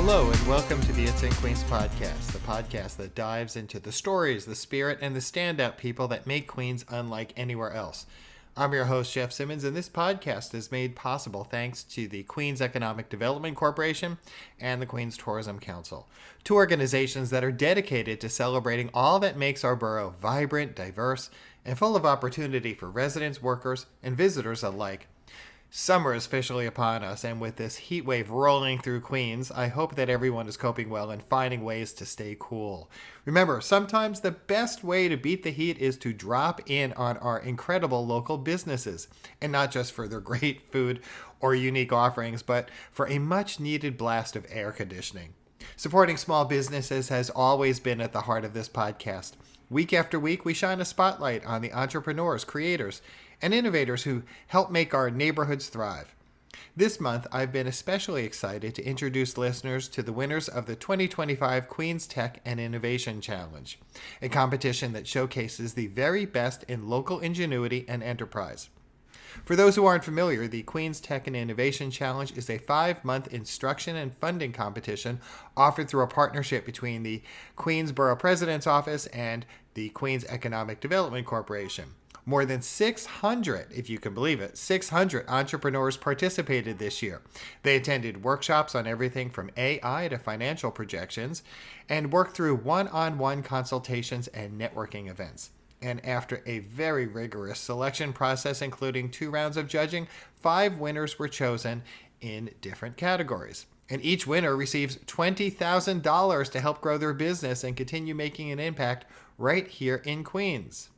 Hello and welcome to the It's in Queens podcast, the podcast that dives into the stories, the spirit, and the standout people that make Queens unlike anywhere else. I'm your host, Jeff Simmons, and this podcast is made possible thanks to the Queens Economic Development Corporation and the Queens Tourism Council, two organizations that are dedicated to celebrating all that makes our borough vibrant, diverse, and full of opportunity for residents, workers, and visitors alike. Summer is officially upon us, and with this heat wave rolling through Queens, I hope that everyone is coping well and finding ways to stay cool. Remember, sometimes the best way to beat the heat is to drop in on our incredible local businesses, and not just for their great food or unique offerings, but for a much-needed blast of air conditioning. Supporting small businesses has always been at the heart of this podcast. Week after week, we shine a spotlight on the entrepreneurs, creators, and innovators who help make our neighborhoods thrive. This month, I've been especially excited to introduce listeners to the winners of the 2025 Queens Tech and Innovation Challenge, a competition that showcases the very best in local ingenuity and enterprise. For those who aren't familiar, the Queens Tech and Innovation Challenge is a 5-month instruction and funding competition offered through a partnership between the Queens Borough President's Office and the Queens Economic Development Corporation. More than 600, if you can believe it, 600 entrepreneurs participated this year. They attended workshops on everything from AI to financial projections and worked through one-on-one consultations and networking events. And after a very rigorous selection process, including 2 rounds of judging, 5 winners were chosen in different categories. And each winner receives $20,000 to help grow their business and continue making an impact right here in Queens.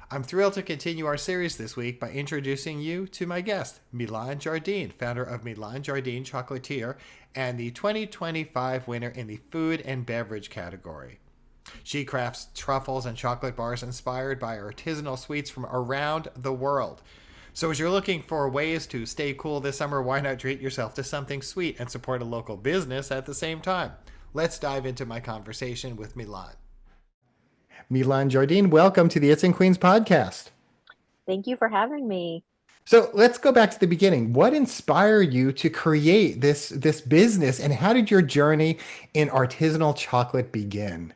I'm thrilled to continue our series this week by introducing you to my guest, Milène Jardine, founder of Milène Jardine Chocolatier and the 2025 winner in the food and beverage category. She crafts truffles and chocolate bars inspired by artisanal sweets from around the world. So as you're looking for ways to stay cool this summer, why not treat yourself to something sweet and support a local business at the same time? Let's dive into my conversation with Milène. Milène Jardine, welcome to the It's in Queens podcast. Thank you for having me. So let's go back to the beginning. What inspired you to create this business, and how did your journey in artisanal chocolate begin?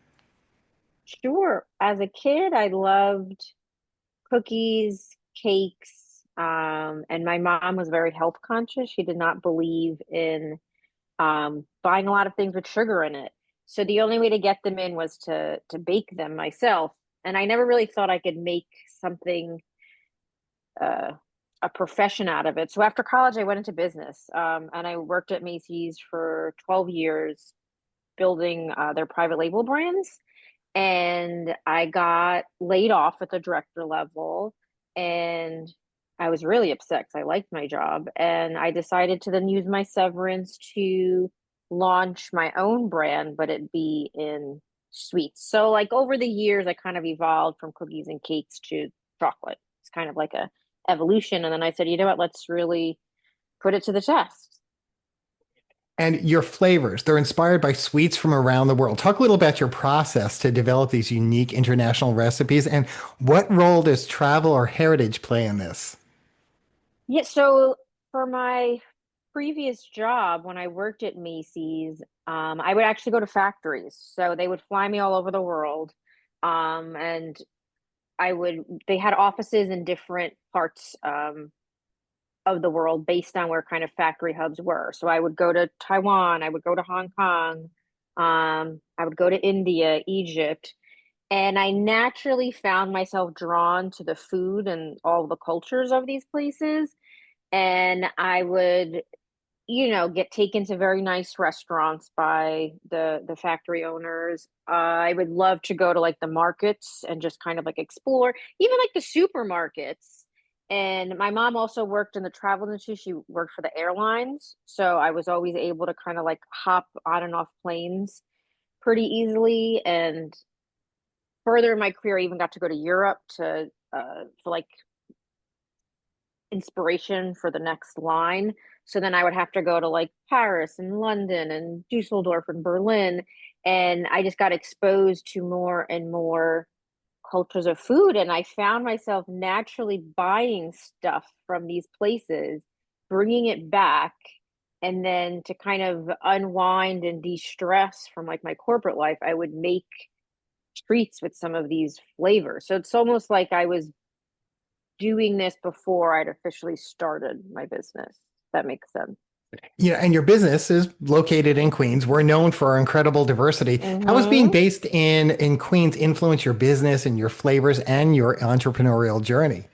Sure. As a kid, I loved cookies, cakes, and my mom was very health conscious. She did not believe in buying a lot of things with sugar in it. So the only way to get them in was to bake them myself. And I never really thought I could make something a profession out of it. So after college, I went into business, and I worked at Macy's for 12 years building their private label brands. And I got laid off at the director level, and I was really upset because I liked my job. And I decided to then use my severance to launch my own brand, but it be in sweets. So like over the years, I kind of evolved from cookies and cakes to chocolate. It's kind of like a evolution. And then I said, you know what, let's really put it to the test. And your flavors, they're inspired by sweets from around the world. Talk a little about your process to develop these unique international recipes, and what role does travel or heritage play in this? Yeah, so for my previous job, when I worked at Macy's, I would actually go to factories. So they would fly me all over the world. And they had offices in different parts of the world based on where kind of factory hubs were. So I would go to Taiwan, I would go to Hong Kong, I would go to India, Egypt. And I naturally found myself drawn to the food and all the cultures of these places. And I would get taken to very nice restaurants by the factory owners. I would love to go to like the markets and just kind of like explore, even like the supermarkets. And my mom also worked in the travel industry. She worked for the airlines. So I was always able to kind of like hop on and off planes pretty easily. And further in my career, I even got to go to Europe for like inspiration for the next line. So then I would have to go to like Paris and London and Dusseldorf and Berlin. And I just got exposed to more and more cultures of food. And I found myself naturally buying stuff from these places, bringing it back, And then to kind of unwind and de-stress from like my corporate life, I would make treats with some of these flavors. So it's almost like I was doing this before I'd officially started my business. That makes sense. And your business is located in Queens. We're known for our incredible diversity. How has being Hmm. based in Queens influence your business and your flavors and your entrepreneurial journey?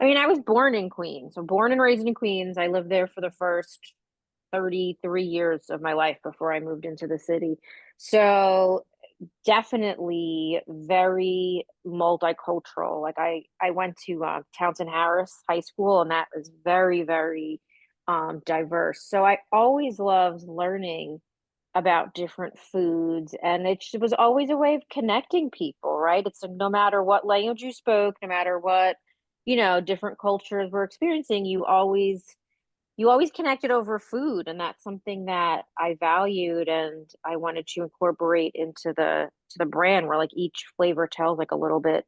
I mean, I was born in Queens. So born and raised in Queens. I lived there for the first 33 years of my life before I moved into the city. So definitely very multicultural. Like I went to Townsend Harris High School, and that was very, very diverse. So I always loved learning about different foods, and it was always a way of connecting people, right? It's like no matter what language you spoke, no matter what, different cultures were experiencing, you always connected over food, and that's something that I valued and I wanted to incorporate into the brand, where like each flavor tells like a little bit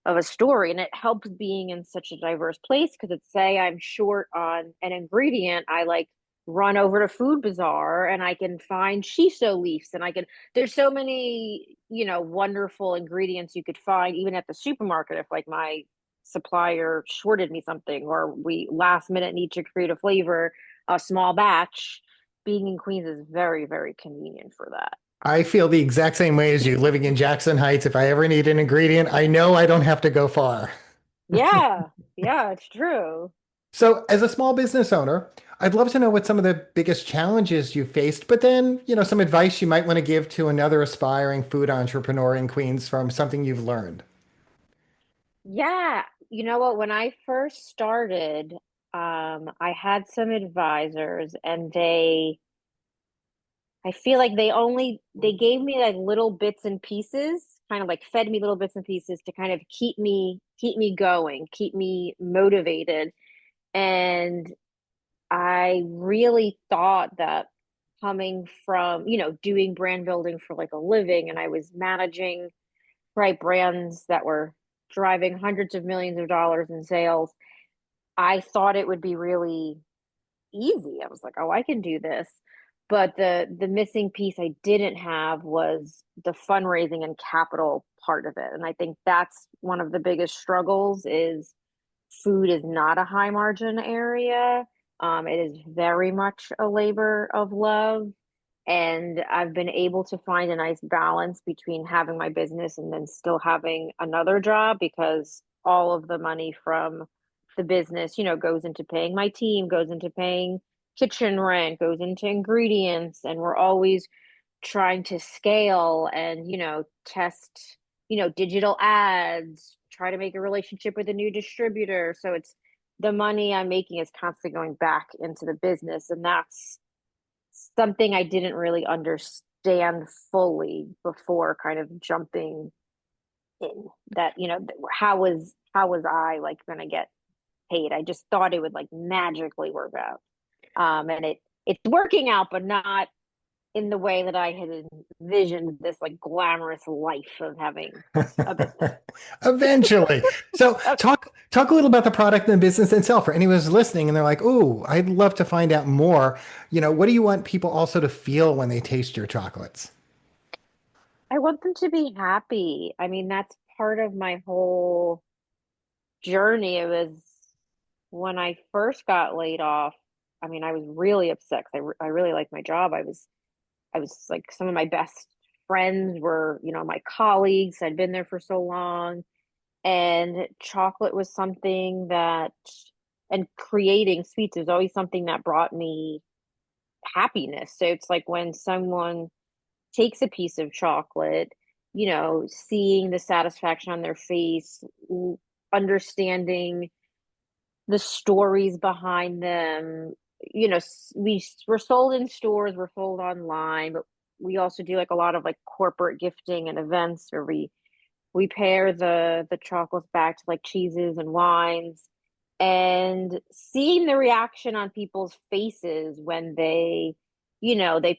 of a story, and it helps being in such a diverse place because it's say I'm short on an ingredient, I like run over to Food Bazaar and I can find shiso leaves, and I can there's so many, wonderful ingredients you could find even at the supermarket if like my supplier shorted me something or we last minute need to create a flavor, a small batch. Being in Queens is very, very convenient for that. I feel the exact same way as you living in Jackson Heights. If I ever need an ingredient, I know I don't have to go far. Yeah, yeah, it's true. So, as a small business owner, I'd love to know what some of the biggest challenges you faced, but then, some advice you might want to give to another aspiring food entrepreneur in Queens from something you've learned. Yeah, you know what? When I first started, I had some advisors, and I feel like they gave me like little bits and pieces, kind of like fed me little bits and pieces to kind of keep me going, keep me motivated. And I really thought that coming from, doing brand building for like a living, and I was managing, right, brands that were driving hundreds of millions of dollars in sales. I thought it would be really easy. I was like, oh, I can do this. But the missing piece I didn't have was the fundraising and capital part of it. And I think that's one of the biggest struggles is food is not a high margin area. It is very much a labor of love. And I've been able to find a nice balance between having my business and then still having another job, because all of the money from the business, goes into paying my team, goes into paying kitchen rent, goes into ingredients. And we're always trying to scale and, test, digital ads, try to make a relationship with a new distributor. So it's the money I'm making is constantly going back into the business. And that's something I didn't really understand fully before kind of jumping in. That, how was I like gonna get paid? I just thought it would like magically work out. And it's working out, but not in the way that I had envisioned this like glamorous life of having a business. Eventually. So Uh, talk a little about the product and the business itself for anyone who's listening and they're like, "Ooh, I'd love to find out more." What do you want people also to feel when they taste your chocolates? I want them to be happy. I mean, that's part of my whole journey. It was when I first got laid off. I mean, I was really upset because I really liked my job. I was like, some of my best friends were, my colleagues. I'd been there for so long, and chocolate was something that, and creating sweets was always something that brought me happiness. So it's like when someone takes a piece of chocolate, seeing the satisfaction on their face, understanding the stories behind them. We're sold in stores, we're sold online, but we also do like a lot of like corporate gifting and events where we pair the chocolates back to like cheeses and wines, and seeing the reaction on people's faces when they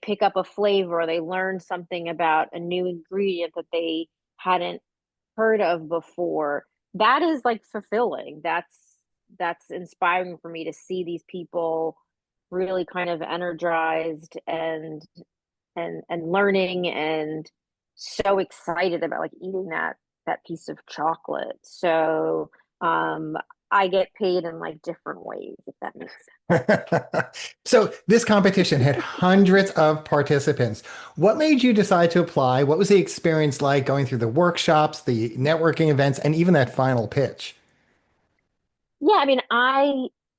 pick up a flavor or they learn something about a new ingredient that they hadn't heard of before. That is like fulfilling. That's inspiring for me to see these people really kind of energized and learning and so excited about like eating that piece of chocolate. So um I get paid in like different ways, if that makes So this competition had hundreds of participants. What made you decide to apply? What was the experience like going through the workshops, the networking events, and even that final pitch? Yeah, I mean,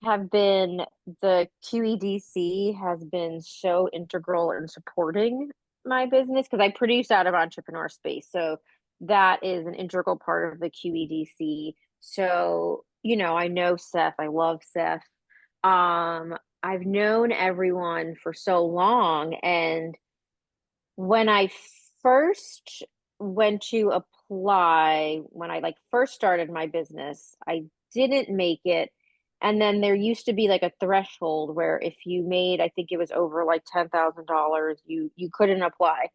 have been the QEDC has been so integral in supporting my business because I produce out of entrepreneur space. So that is an integral part of the QEDC. So, I know Seth, I love Seth. I've known everyone for so long, and when I first went to apply, when I like first started my business, I didn't make it. And then there used to be like a threshold where if you made, I think it was over like $10,000, you couldn't apply.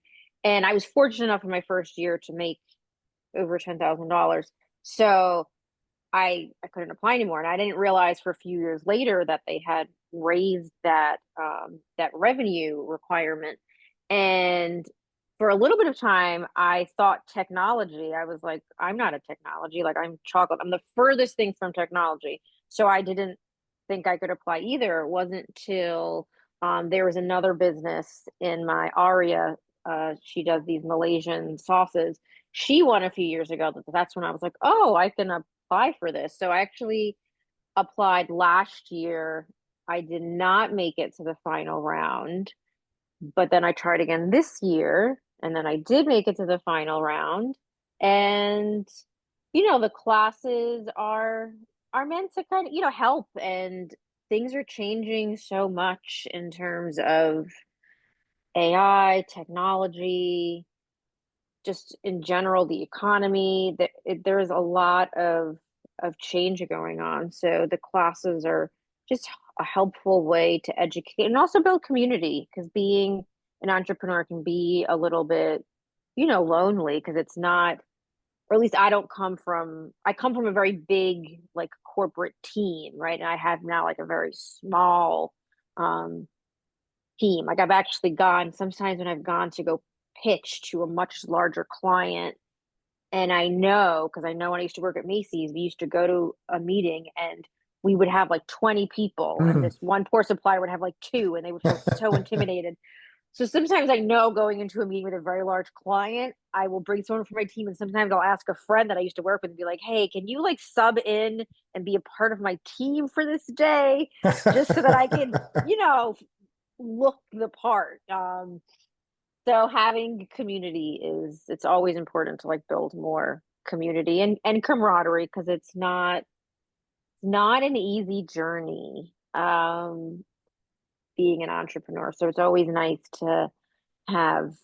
And I was fortunate enough in my first year to make over $10,000. So I couldn't apply anymore. And I didn't realize for a few years later that they had raised that revenue requirement. And for a little bit of time, I thought technology. I was like, I'm not a technology. Like I'm chocolate. I'm the furthest thing from technology. So I didn't think I could apply either. It wasn't till there was another business in my Aria. She does these Malaysian sauces. She won a few years ago. That's when I was like, oh, I can apply for this. So I actually applied last year. I did not make it to the final round, but then I tried again this year, and then I did make it to the final round. And the classes are meant to kind of, help, and things are changing so much in terms of AI, technology, just in general the economy. There's a lot of change going on, so the classes are just a helpful way to educate and also build community, because being an entrepreneur can be a little bit lonely, because it's not, or at least I come from a very big like corporate team, right? And I have now like a very small um team. Like I've actually gone sometimes when I've gone to go pitch to a much larger client. And I know, because I know when I used to work at Macy's, we used to go to a meeting and we would have like 20 people, and Mhm. this one poor supplier would have like two, and they would feel so intimidated. So sometimes I know going into a meeting with a very large client, I will bring someone from my team, and sometimes I'll ask a friend that I used to work with and be like, "Hey, can you like sub in and be a part of my team for this day, just so that I can, look the part." So having community it's always important to like build more community and camaraderie, because it's not an easy journey being an entrepreneur. So it's always nice to have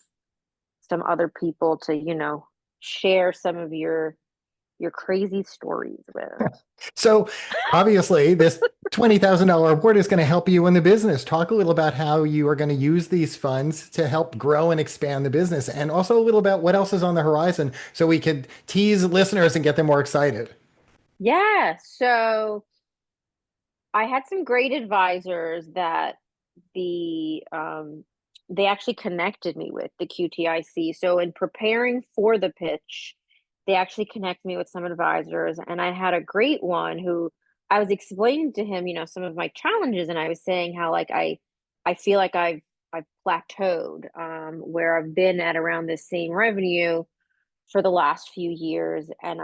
some other people to, share some of your crazy stories with. So obviously, this $20,000 award is going to help you in the business. Talk a little about how you are going to use these funds to help grow and expand the business, and also a little about what else is on the horizon so we could tease listeners and get them more excited. Yeah, so I had some great advisors that the they actually connected me with the QTIC. So in preparing for the pitch, they actually connected me with some advisors, and I had a great one who I was explaining to him, some of my challenges, and I was saying how like I feel like I've plateaued, where I've been at around the same revenue for the last few years, and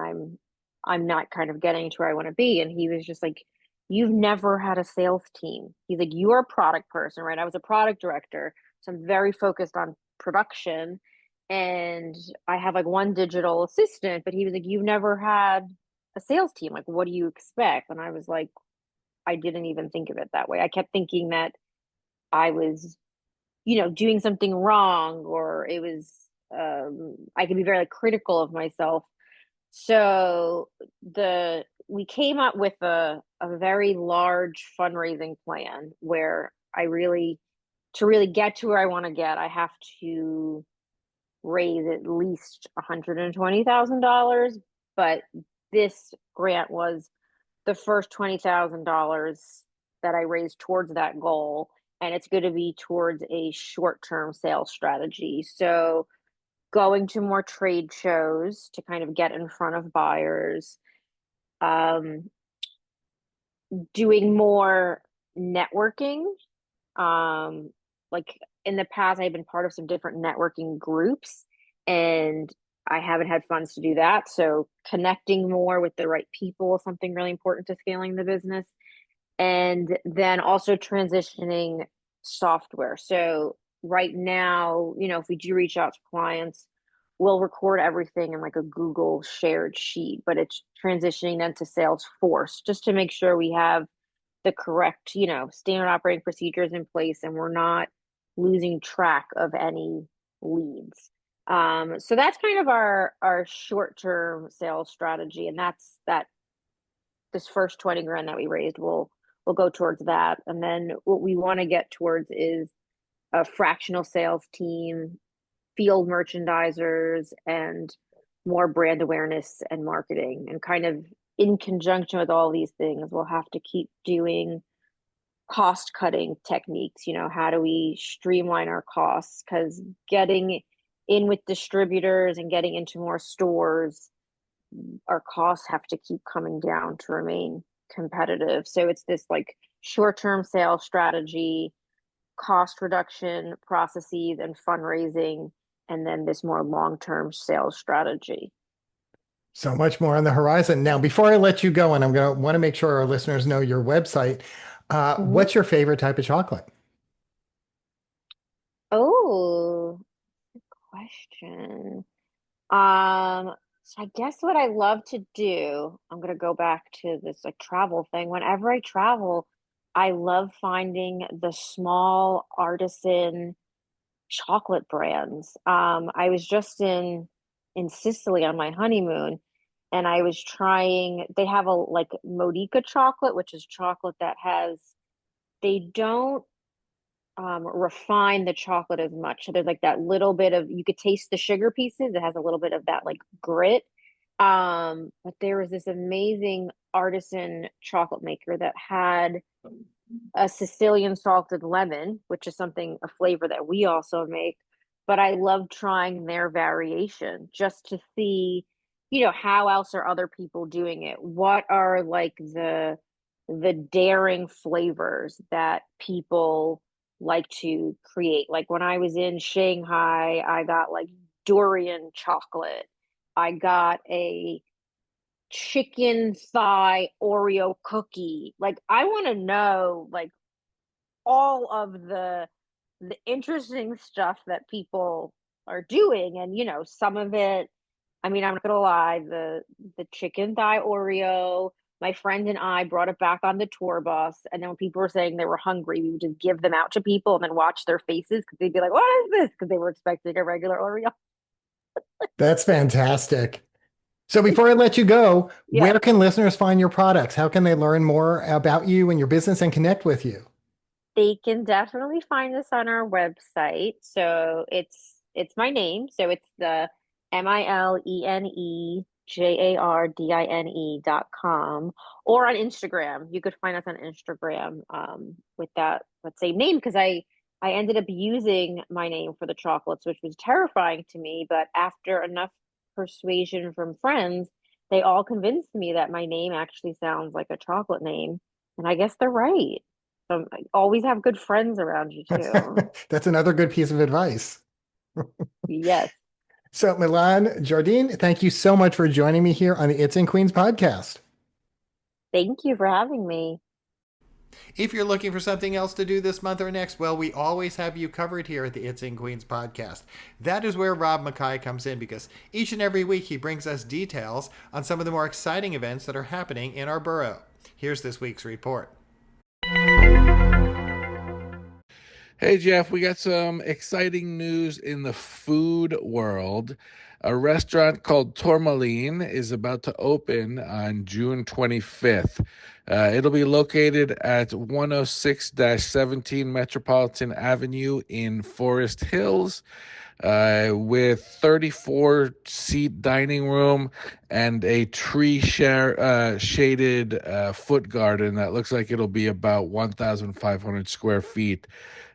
I'm not kind of getting to where I want to be. And he was just like, you've never had a sales team. He's like, you are a product person, right? I was a product director, so I'm very focused on production, and I have like one digital assistant. But he was like, you've never had a sales team. Like, what do you expect? And I was like, I didn't even think of it that way. I kept thinking that I was, doing something wrong, or it was I could be very like critical of myself. So the we came up with a very large fundraising plan where I really, to really get to where I want to get, I have to raise at least $120,000. But this grant was the first $20,000 that I raised towards that goal. and it's going to be towards a short-term sales strategy. So going to more trade shows to kind of get in front of buyers, um, doing more networking. Um, like in the past, I've been part of some different networking groups, and I haven't had funds to do that. So connecting more with the right people is something really important to scaling the business. And then also transitioning software. So right now, if we do reach out to clients, we'll record everything in like a Google shared sheet, but it's transitioning them to Salesforce just to make sure we have the correct, standard operating procedures in place and we're not losing track of any leads. So that's kind of our short-term sales strategy, and that's that. This first 20 grand that we raised will go towards that, and then what we want to get towards is a fractional sales team, field merchandisers, and more brand awareness and marketing. And kind of in conjunction with all these things, we'll have to keep doing cost cutting techniques. How do we streamline our costs? Because getting in with distributors and getting into more stores, our costs have to keep coming down to remain competitive. So it's this like short-term sales strategy, cost reduction processes, and fundraising, and then this more long-term sales strategy. So much more on the horizon. Now, before I let you go, and I'm going to want to make sure our listeners know your website, Mm-hmm. what's your favorite type of chocolate? Oh, good question. So I guess what I love to do, I'm gonna go back to this like travel thing. Whenever I travel, I love finding the small artisan chocolate brands. I was just in Sicily on my honeymoon, and I was trying, they have a like Modica chocolate, which is chocolate that has, they don't refine the chocolate as much. So there's like that little bit of, you could taste the sugar pieces. It has a little bit of that like grit. But there was this amazing artisan chocolate maker that had a Sicilian salted lemon, which is a flavor that we also make. But I love trying their variation just to see, how else are other people doing it? What are like the daring flavors that people like to create? Like when I was in Shanghai, I got like durian chocolate. I got a chicken thigh Oreo cookie. Like I want to know like all of the interesting stuff that people are doing, and some of it, I mean, I'm not gonna lie, the chicken thigh Oreo, my friend and I brought it back on the tour bus, and then when people were saying they were hungry, we would just give them out to people and then watch their faces because they'd be like, what is this? Because they were expecting a regular Oreo. That's fantastic. So before I let you go, Yeah. where can listeners find your products? How can they learn more about you and your business and connect with you? They can definitely find us on our website. So it's my name. So it's the MILENEJARDINE.com, or on Instagram. You could find us on Instagram with that same name, because I ended up using my name for the chocolates, which was terrifying to me. But after enough persuasion from friends, they all convinced me that my name actually sounds like a chocolate name. And I guess they're right. Always have good friends around you too. That's another good piece of advice. Yes. So, Milène Jardine, thank you so much for joining me here on the It's in Queens podcast. Thank you for having me. If you're looking for something else to do this month or next, well, we always have you covered here at the It's in Queens podcast. That is where Rob Mackay comes in, because each and every week he brings us details on some of the more exciting events that are happening in our borough. Here's this week's report. Hey, Jeff, we got some exciting news in the food world. A restaurant called Tourmaline is about to open on June 25th. It'll be located at 106-17 Metropolitan Avenue in Forest Hills, with 34 seat dining room and a shaded foot garden that looks like it'll be about 1,500 square feet.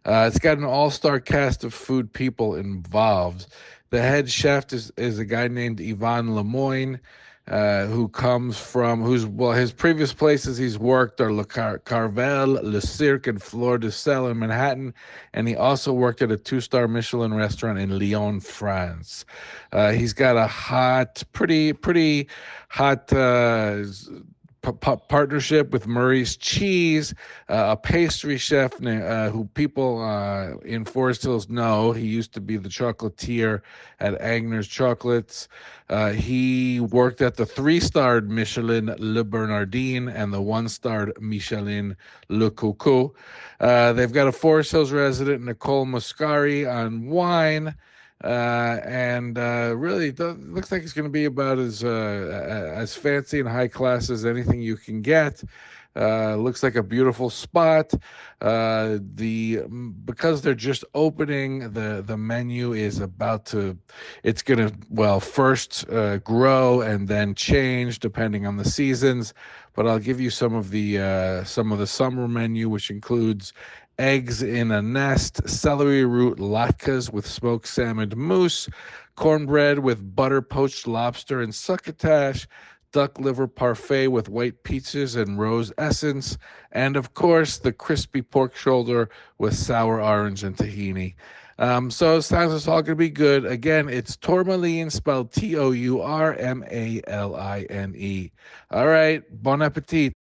It's got an all-star cast of food people involved. The head chef is a guy named Yvon Lemoyne, who comes from his previous places he's worked are Carvel, Le Cirque, and Fleur de Sel in Manhattan, and he also worked at a 2-star Michelin restaurant in Lyon, France. He's got a pretty hot partnership with Murray's Cheese, a pastry chef who people in Forest Hills know. He used to be the chocolatier at Agner's Chocolates. He worked at the 3-starred Michelin Le Bernardin and the 1-starred Michelin Le Coco. They've got a Forest Hills resident, Nicole Muscari, on wine. And really, looks like it's going to be about as fancy and high class as anything you can get. Looks like a beautiful spot. Because they're just opening, the menu is it's gonna first grow and then change depending on the seasons. But I'll give you some of the summer menu, which includes eggs in a nest, celery root latkes with smoked salmon mousse, cornbread with butter poached lobster and succotash, duck liver parfait with white peaches and rose essence, and of course the crispy pork shoulder with sour orange and tahini. So it sounds it's all going to be good. Again, it's Tourmaline, spelled Tourmaline. All right, bon appetit.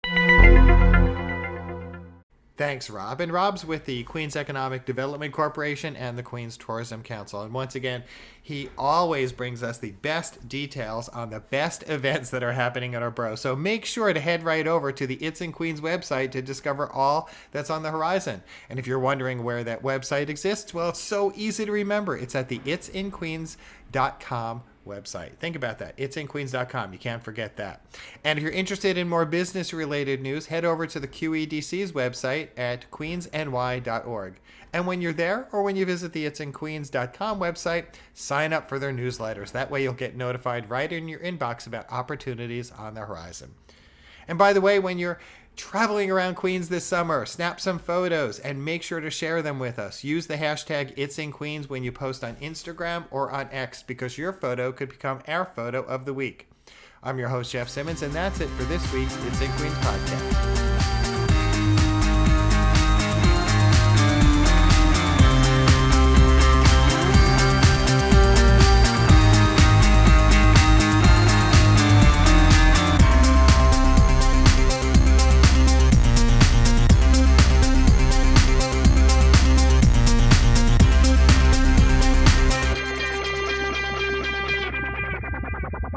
Thanks, Rob. And Rob's with the Queens Economic Development Corporation and the Queens Tourism Council. And once again, he always brings us the best details on the best events that are happening at our borough. So make sure to head right over to the It's in Queens website to discover all that's on the horizon. And if you're wondering where that website exists, well, it's so easy to remember. It's at the itsinqueens.com website. Think about that. Itsinqueens.com. You can't forget that. And if you're interested in more business related news, head over to the QEDC's website at queensny.org. And when you're there, or when you visit the itsinqueens.com website, sign up for their newsletters. That way you'll get notified right in your inbox about opportunities on the horizon. And by the way, when you're traveling around Queens this summer, snap some photos and make sure to share them with us. Use the hashtag #It'sInQueens when you post on Instagram or on X, because your photo could become our photo of the week. I'm your host, Jeff Simmons, and that's it for this week's It's in Queens podcast.